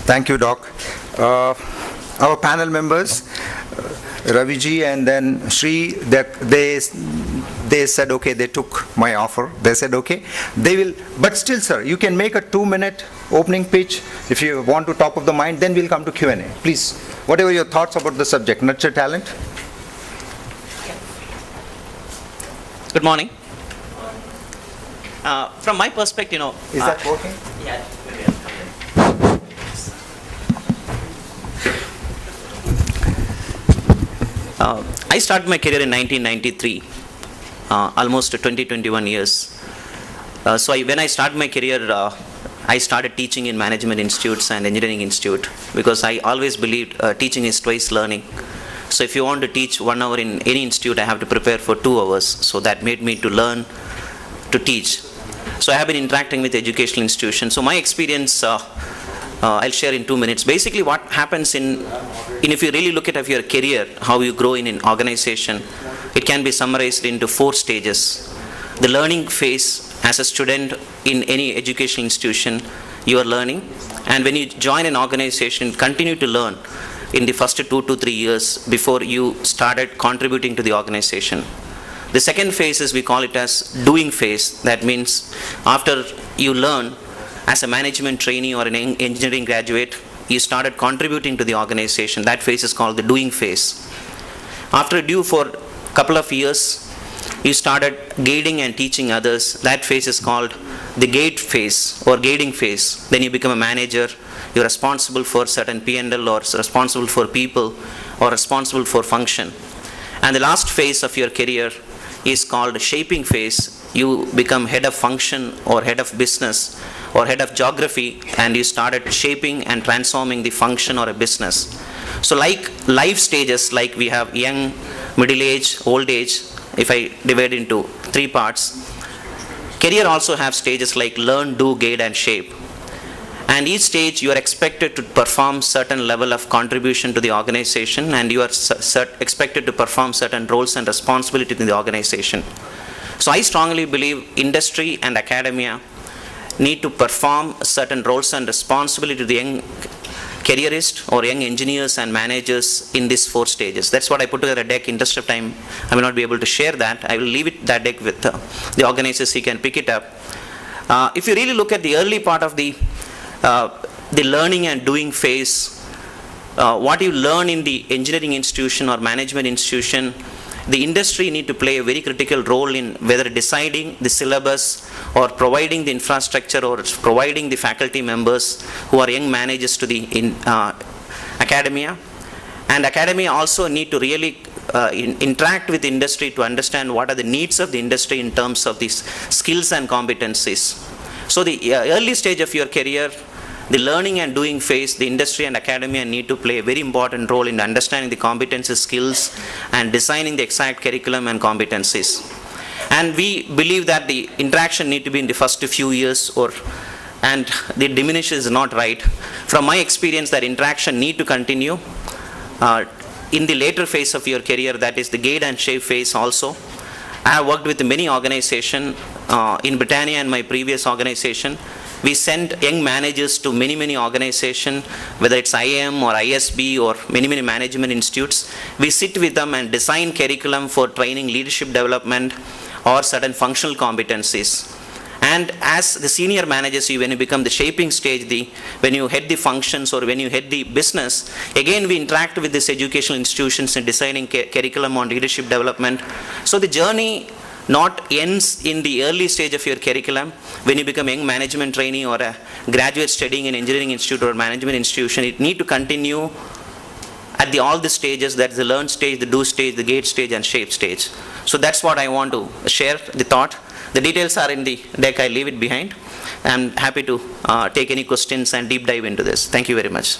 Thank you, Doc. Our panel members, Raviji and then Sri, they said, okay, they took my offer. They said, okay, they will, but still, sir, you can make a 2-minute opening pitch. If you want to top of the mind, then we'll come to Q&A. Please, whatever your thoughts about the subject, nurture talent. Good morning. From my perspective, Is that working? Yeah. I started my career in 1993, almost 20-21 years. When I started my career, I started teaching in management institutes and engineering institute because I always believed teaching is twice learning. So if you want to teach 1 hour in any institute, I have to prepare for 2 hours. So that made me to learn to teach. So I have been interacting with educational institutions. So my experience, I'll share in 2 minutes. Basically what happens if you really look at your career, how you grow in an organization, it can be summarized into 4 stages. The learning phase, as a student in any educational institution, you are learning. And when you join an organization, continue to learn in the first 2 to 3 years before you started contributing to the organization. The second phase is, we call it as doing phase. That means after you learn as a management trainee or an engineering graduate, you started contributing to the organization. That phase is called the doing phase. After you do for a couple of years, you started guiding and teaching others. That phase is called the guide phase or guiding phase. Then you become a manager. You're responsible for certain P&L or responsible for people or responsible for function. And the last phase of your career is called shaping phase. You become head of function or head of business or head of geography, and you started shaping and transforming the function or a business. So like life stages, like we have young, middle age, old age, if I divide into 3 parts, career also have stages like learn, do, guide and shape. And each stage you are expected to perform certain level of contribution to the organization, and you are expected to perform certain roles and responsibilities in the organization. So I strongly believe industry and academia need to perform certain roles and responsibility to the young careerists or young engineers and managers in these 4 stages. That's what I put together a deck. Interest of time, I will not be able to share that. I will leave it that deck with the organizers. He can pick it up. If you really look at the early part of the learning and doing phase, what you learn in the engineering institution or management institution, the industry need to play a very critical role in whether deciding the syllabus or providing the infrastructure or providing the faculty members who are young managers to the academia. And academia also need to really interact with industry to understand what are the needs of the industry in terms of these skills and competencies. So the early stage of your career, the learning and doing phase, the industry and academia need to play a very important role in understanding the competencies, skills, and designing the exact curriculum and competencies. And we believe that the interaction need to be in the first few years, and the diminish is not right. From my experience, that interaction need to continue in the later phase of your career, that is the guide and shape phase also. I have worked with many organizations in Britannia and my previous organization. We send young managers to many organizations, whether it's IIM or ISB or many management institutes. We sit with them and design curriculum for training leadership development or certain functional competencies. And as the senior managers, when you become the shaping stage, when you head the functions or when you head the business, again we interact with these educational institutions in designing curriculum on leadership development. So the journey not ends in the early stage of your curriculum. When you become a young management trainee or a graduate studying in engineering institute or management institution, it need to continue at all the stages. That's the learn stage, the do stage, the guide stage and shape stage. So that's what I want to share the thought. The details are in the deck. I leave it behind. I'm happy to take any questions and deep dive into this. Thank you very much.